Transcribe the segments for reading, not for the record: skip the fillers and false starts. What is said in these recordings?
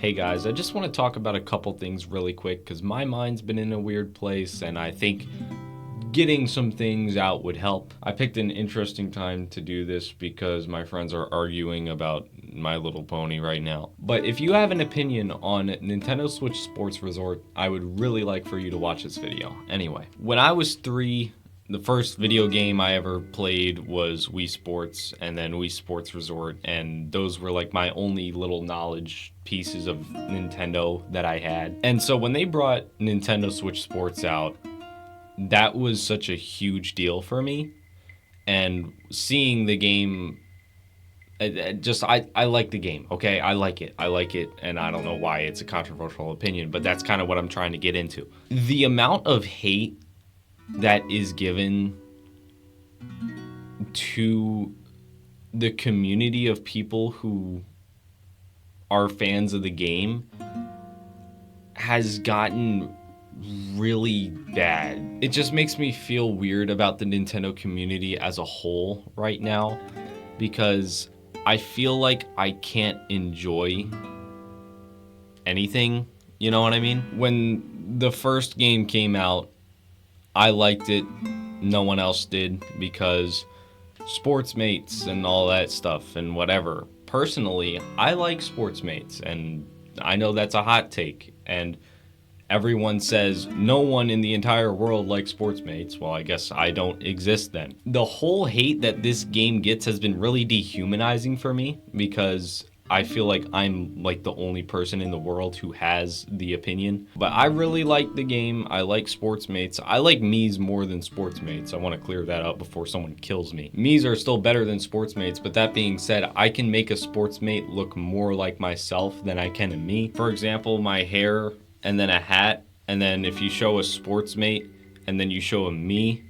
Hey guys, I just want to talk about a couple things really quick because my mind's been in a weird place and I think getting some things out would help. I picked an interesting time to do this because my friends are arguing about My Little Pony right now. But if you have an opinion on Nintendo Switch Sports Resort, I would really like for you to watch this video. Anyway, when I was 3, the first video game I ever played was Wii Sports and then Wii Sports Resort, and those were like my only little knowledge pieces of Nintendo that I had. And so when they brought Nintendo Switch Sports out, that was such a huge deal for me. And seeing the game, I like the game, okay? I like it, and I don't know why it's a controversial opinion, but that's kind of what I'm trying to get into. The amount of hate that is given to the community of people who are fans of the game has gotten really bad. It just makes me feel weird about the Nintendo community as a whole right now because I feel like I can't enjoy anything, you know what I mean? When the first game came out, I liked it, no one else did because sports mates and all that stuff and whatever. Personally, I like sports mates, and I know that's a hot take, and everyone says no one in the entire world likes sports mates. Well, I guess I don't exist then. The whole hate that this game gets has been really dehumanizing for me because I feel like I'm like the only person in the world who has the opinion. But I really like the game. I like sports mates. I like Mii's more than sports mates. I want to clear that up before someone kills me. Mii's are still better than sports mates, but that being said, I can make a sports mate look more like myself than I can a Mii. For example, my hair and then a hat, and then if you show a sports mate and then you show a Mii,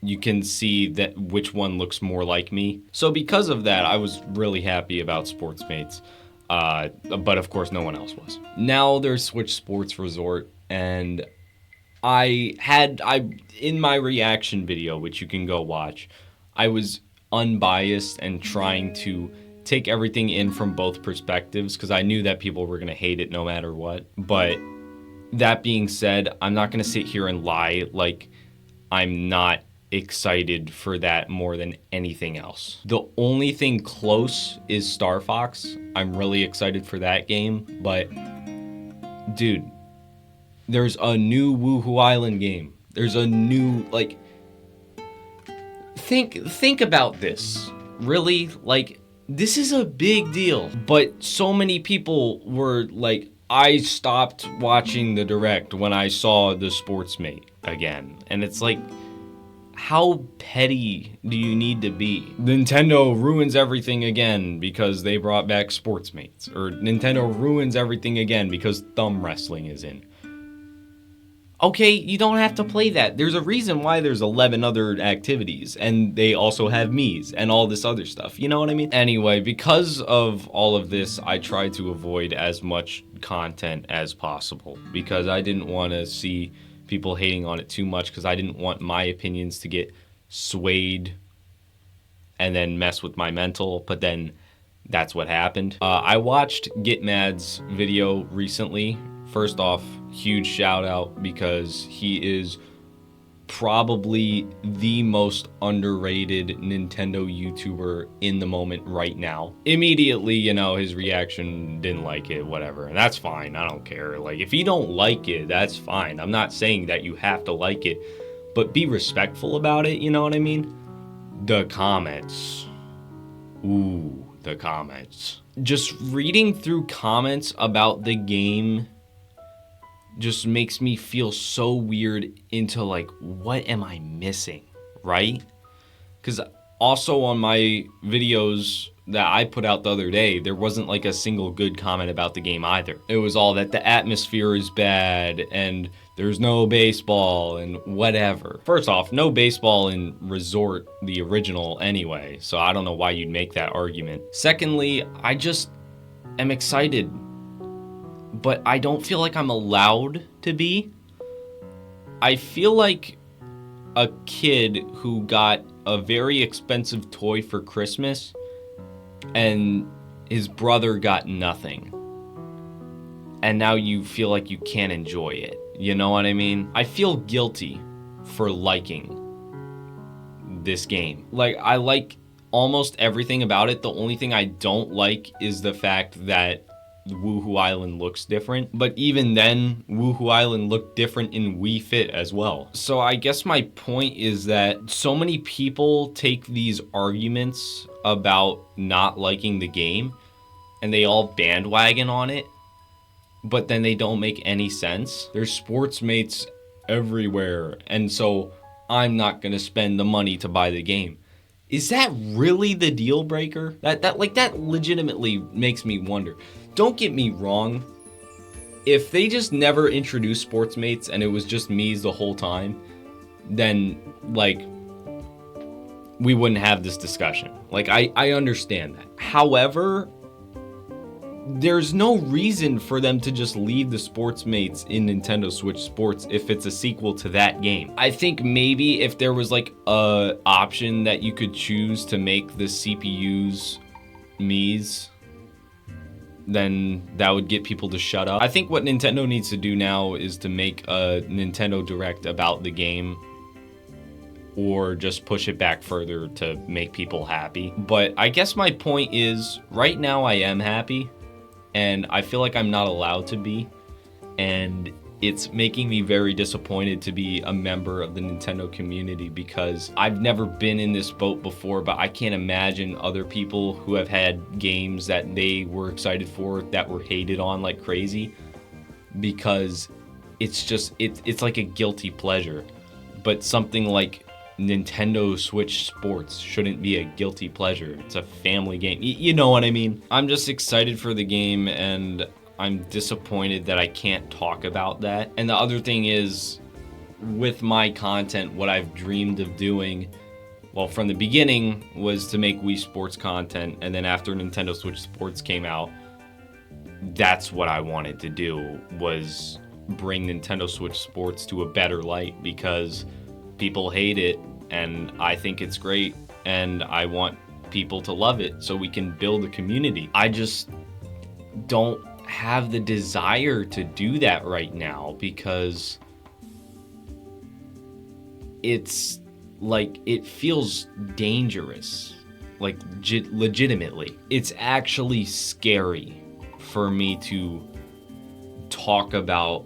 you can see that which one looks more like me. So because of that, I was really happy about Sports Mates. But of course, no one else was. Now there's Switch Sports Resort, and I in my reaction video, which you can go watch, I was unbiased and trying to take everything in from both perspectives because I knew that people were going to hate it no matter what. But that being said, I'm not going to sit here and lie like I'm not excited for that more than anything else. The only thing close is Star Fox. I'm really excited for that game, but dude, there's a new Woohoo Island game. There's a new, like, think about this. Really? Like, this is a big deal, but so many people were like, I stopped watching the Direct when I saw the Sports Mate again. And it's like, how petty do you need to be? Nintendo ruins everything again because they brought back Sports Mates. Or Nintendo ruins everything again because thumb wrestling is in. Okay, you don't have to play that. There's a reason why there's 11 other activities, and they also have Mii's and all this other stuff. You know what I mean? Anyway, because of all of this, I tried to avoid as much content as possible because I didn't want to see people hating on it too much because I didn't want my opinions to get swayed and then mess with my mental, but then that's what happened. I watched Get Mad's video recently. First off, huge shout out because he is probably the most underrated Nintendo YouTuber in the moment right now. Immediately, his reaction didn't like it, whatever. And that's fine. I don't care. Like, if you don't like it, that's fine. I'm not saying that you have to like it, but be respectful about it, you know what I mean? The comments. Ooh, the comments. Just reading through comments about the game just makes me feel so weird into like, what am I missing, right? Because also on my videos that I put out the other day, there wasn't like a single good comment about the game either. It was all that the atmosphere is bad and there's no baseball and whatever. First off, no baseball in Resort, the original anyway, so I don't know why you'd make that argument. Secondly, I just am excited, but I don't feel like I'm allowed to be. I feel like a kid who got a very expensive toy for Christmas and his brother got nothing. and now you feel like you can't enjoy it. You know what I mean? I feel guilty for liking this game. Like, I like almost everything about it. The only thing I don't like is the fact that Woohoo Island looks different. But even then, Woohoo Island looked different in Wii Fit as well. So I guess my point is that so many people take these arguments about not liking the game and they all bandwagon on it, but then they don't make any sense. There's sports mates everywhere, and so I'm not gonna spend the money to buy the game. Is that really the deal breaker? That legitimately makes me wonder. Don't get me wrong. If they just never introduced sports mates and it was just Mii's the whole time, then like we wouldn't have this discussion. Like I understand that. However, there's no reason for them to just leave the sports mates in Nintendo Switch Sports if it's a sequel to that game. I think maybe if there was like a option that you could choose to make the CPUs Mii's, then that would get people to shut up. I think what Nintendo needs to do now is to make a Nintendo Direct about the game, or just push it back further to make people happy. But I guess my point is, right now I am happy, and I feel like I'm not allowed to be, and it's making me very disappointed to be a member of the Nintendo community, because I've never been in this boat before, but I can't imagine other people who have had games that they were excited for that were hated on like crazy, because it's like a guilty pleasure. But something like Nintendo Switch Sports shouldn't be a guilty pleasure. It's a family game. You know what I mean? I'm just excited for the game, and I'm disappointed that I can't talk about that. And the other thing is, with my content, what I've dreamed of doing, well, from the beginning, was to make Wii Sports content, and then after Nintendo Switch Sports came out, that's what I wanted to do, was bring Nintendo Switch Sports to a better light, because people hate it, and I think it's great, and I want people to love it so we can build a community. I just don't have the desire to do that right now, because it's like, it feels dangerous, like legitimately. It's actually scary for me to talk about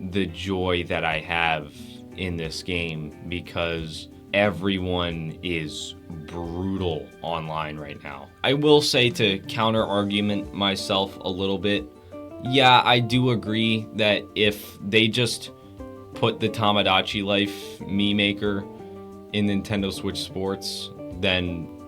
the joy that I have in this game, because everyone is brutal online right now. I will say, to counter argument myself a little bit, yeah, I do agree that if they just put the Tamagotchi Life Mii Maker in Nintendo Switch Sports, then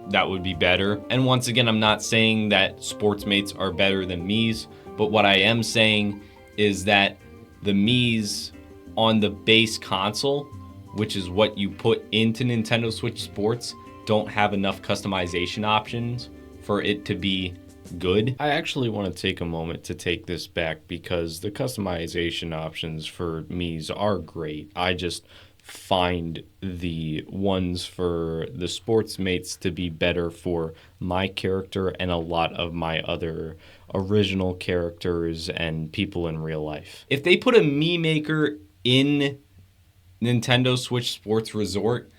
that would be better. And once again, I'm not saying that sports mates are better than Mii's, but what I am saying is that the Mii's on the base console, which is what you put into Nintendo Switch Sports, don't have enough customization options for it to be good. I actually want to take a moment to take this back, because the customization options for Mii's are great. I just find the ones for the sports mates to be better for my character and a lot of my other original characters and people in real life. If they put a Mii Maker in Nintendo Switch Sports Resort,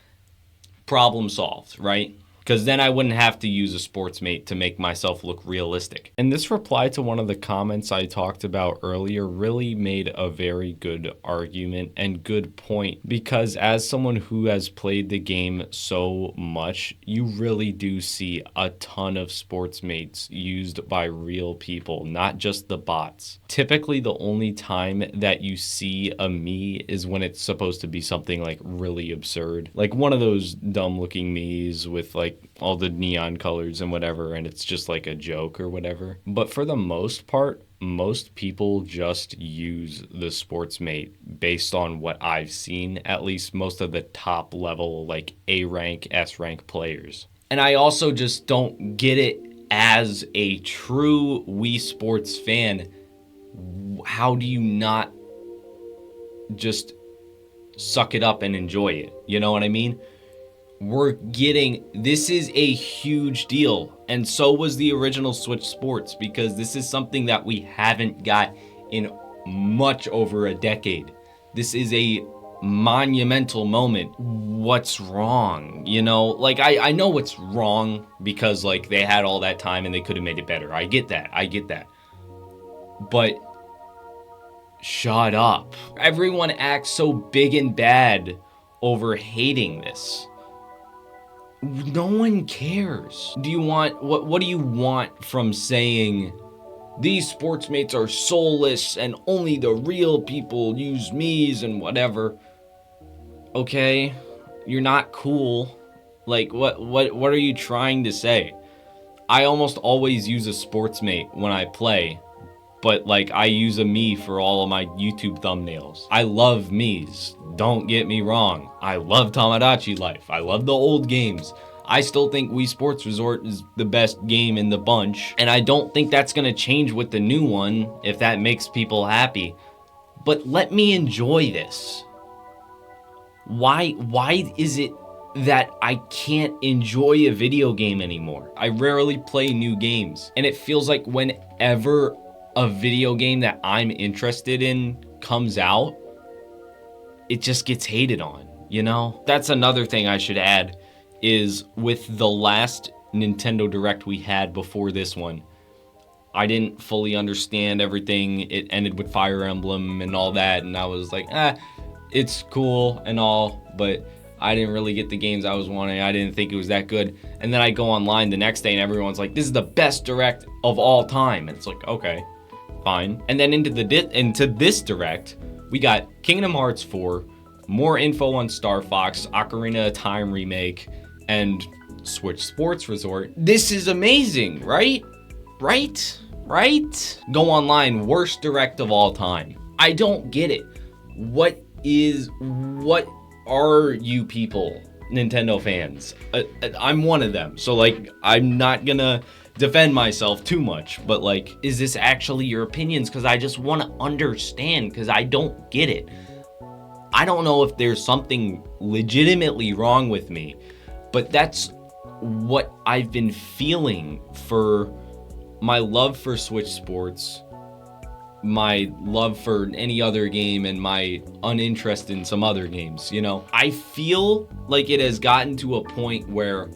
problem solved, right? Because then I wouldn't have to use a sports mate to make myself look realistic. And this reply to one of the comments I talked about earlier really made a very good argument and good point, because as someone who has played the game so much, you really do see a ton of sports mates used by real people, not just the bots. Typically, the only time that you see a Mii is when it's supposed to be something like really absurd, like one of those dumb looking Mii's with like all the neon colors and whatever, and it's just like a joke or whatever. But for the most part, most people just use the sports mate based on what I've seen, at least most of the top level, like A rank, S rank players. And I also just don't get it, as a true Wii Sports fan, how do you not just suck it up and enjoy it? You know what I mean? This is a huge deal. And so was the original Switch Sports, because this is something that we haven't got in much over a decade. This is a monumental moment. What's wrong? You know, like I know what's wrong, because like they had all that time and they could have made it better. I get that. But shut up. Everyone acts so big and bad over hating this. No one cares. What do you want from saying these sportsmates are soulless and only the real people use me's and whatever? Okay, you're not cool. Like, what are you trying to say? I almost always use a sportsmate when I play, but like I use a me for all of my YouTube thumbnails. I love me's, don't get me wrong. I love Tomodachi Life. I love the old games. I still think Wii Sports Resort is the best game in the bunch, and I don't think that's gonna change with the new one if that makes people happy. But let me enjoy this. Why is it that I can't enjoy a video game anymore? I rarely play new games, and it feels like whenever a video game that I'm interested in comes out, it just gets hated on, you know? That's another thing I should add, is with the last Nintendo Direct we had before this one, I didn't fully understand everything. It ended with Fire Emblem and all that, and I was like, it's cool and all, but I didn't really get the games I was wanting. I didn't think it was that good. And then I go online the next day and everyone's like, this is the best Direct of all time. And it's like, okay, fine. And then into this Direct, we got Kingdom Hearts 4, more info on Star Fox, Ocarina of Time remake, and Switch Sports Resort. This is amazing, right? Right? Go online, worst Direct of all time. I don't get it. What are you people, Nintendo fans? I'm one of them, so like I'm not gonna defend myself too much, but like, is this actually your opinions? Because I just want to understand, because I don't get it. I don't know if there's something legitimately wrong with me, but that's what I've been feeling for my love for Switch Sports, my love for any other game, and my uninterest in some other games, you know? I feel like it has gotten to a point where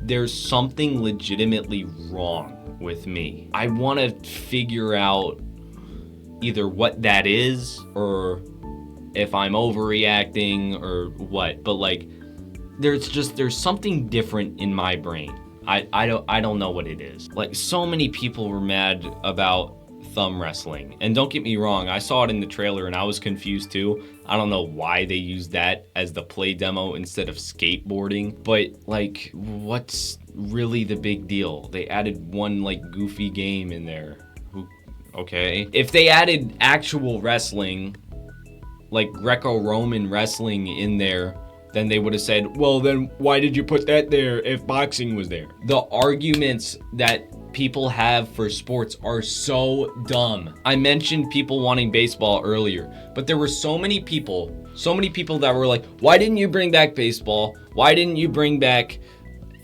there's something legitimately wrong with me. I want to figure out either what that is, or if I'm overreacting or what, but like there's something different in my brain. I don't know what it is. Like, so many people were mad about thumb wrestling, and don't get me wrong, I saw it in the trailer and I was confused too. I don't know why they used that as the play demo instead of skateboarding, but like, what's really the big deal? They added one like goofy game in there. Okay, if they added actual wrestling, like Greco-Roman wrestling in there, then they would have said, well, then why did you put that there if boxing was there? The arguments that people have for sports are so dumb. I mentioned people wanting baseball earlier, but there were so many people that were like, why didn't you bring back baseball? Why didn't you bring back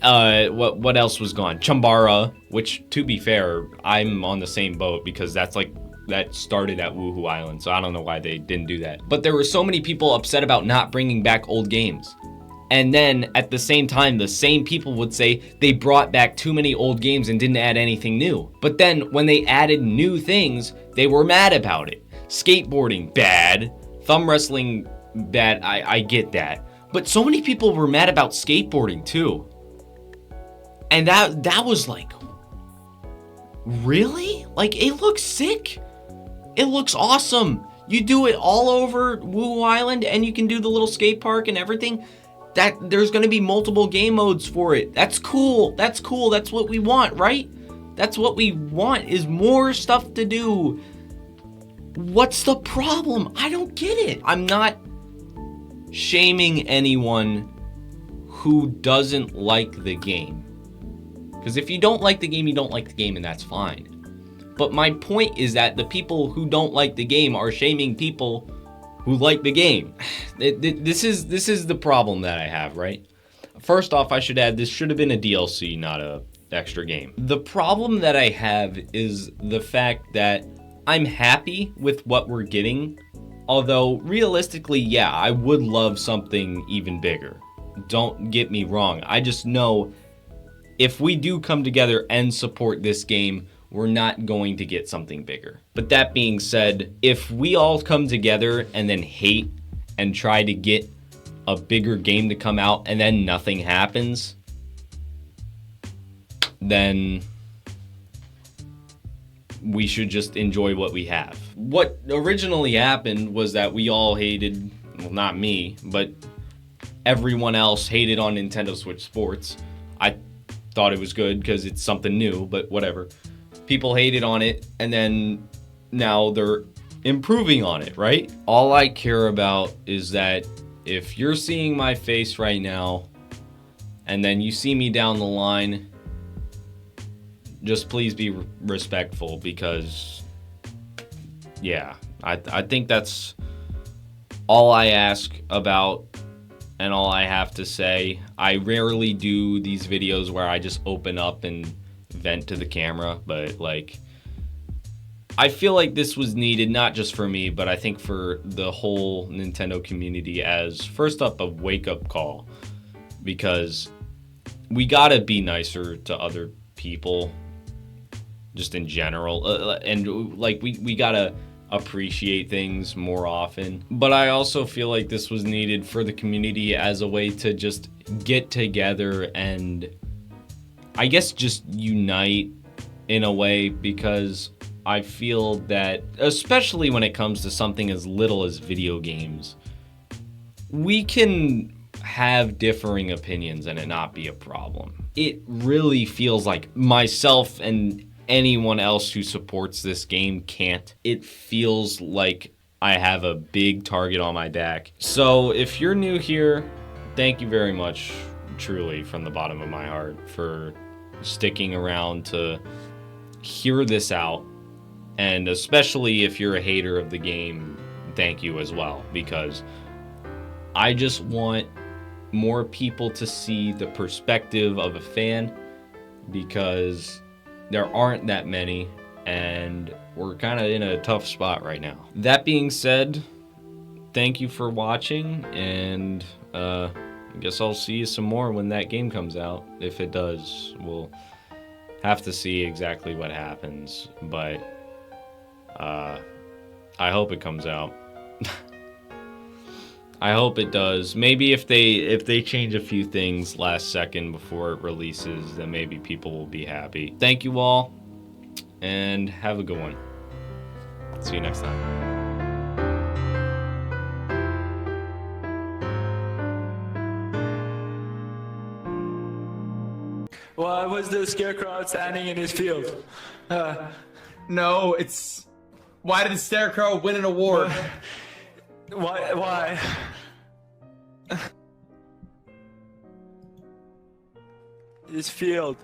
what else was gone? Chambara, which, to be fair, I'm on the same boat, because that started at Woohoo Island, so I don't know why they didn't do that. But there were so many people upset about not bringing back old games. And then at the same time, the same people would say they brought back too many old games and didn't add anything new. But then when they added new things, they were mad about it. Skateboarding, bad. Thumb wrestling, bad. I get that. But so many people were mad about skateboarding too. And that was like, really? Like, it looks sick. It looks awesome. You do it all over Woo Island, and you can do the little skate park and everything. That there's going to be multiple game modes for it. That's cool. That's what we want, right? That's what we want, is more stuff to do. What's the problem? I don't get it. I'm not shaming anyone who doesn't like the game. Because if you don't like the game, you don't like the game, and that's fine. But my point is that the people who don't like the game are shaming people who like the game. This is the problem that I have, right? First off, I should add this should have been a DLC, not a extra game. The problem that I have is the fact that I'm happy with what we're getting, although realistically, yeah, I would love something even bigger. Don't get me wrong. I just know if we do come together and support this game, we're not going to get something bigger. But that being said, if we all come together and then hate and try to get a bigger game to come out and then nothing happens, then we should just enjoy what we have. What originally happened was that we all hated, well, not me, but everyone else hated on Nintendo Switch Sports. I thought it was good because it's something new, but whatever. People hated on it, and then now they're improving on it, right? All I care about is that if you're seeing my face right now, and then you see me down the line, just please be respectful, because, yeah, I think that's all I ask about and all I have to say. I rarely do these videos where I just open up and vent to the camera, but like, I feel like this was needed, not just for me, but I think for the whole Nintendo community, as first up a wake-up call, because we gotta be nicer to other people just in general, and like we gotta appreciate things more often. But I also feel like this was needed for the community as a way to just get together and I guess just unite in a way, because I feel that, especially when it comes to something as little as video games, we can have differing opinions and it not be a problem. It really feels like myself and anyone else who supports this game can't. It feels like I have a big target on my back. So if you're new here, thank you very much, truly, from the bottom of my heart, for sticking around to hear this out. And especially if you're a hater of the game, thank you as well, because I just want more people to see the perspective of a fan, because there aren't that many and we're kind of in a tough spot right now. That being said, thank you for watching, and I guess I'll see you some more when that game comes out. If it does, we'll have to see exactly what happens, but I hope it comes out. I hope it does. Maybe if they change a few things last second before it releases, then maybe people will be happy. Thank you all, and have a good one. See you next time. Why was the scarecrow standing in his field? No, it's... Why did the Scarecrow win an award? Why? His field.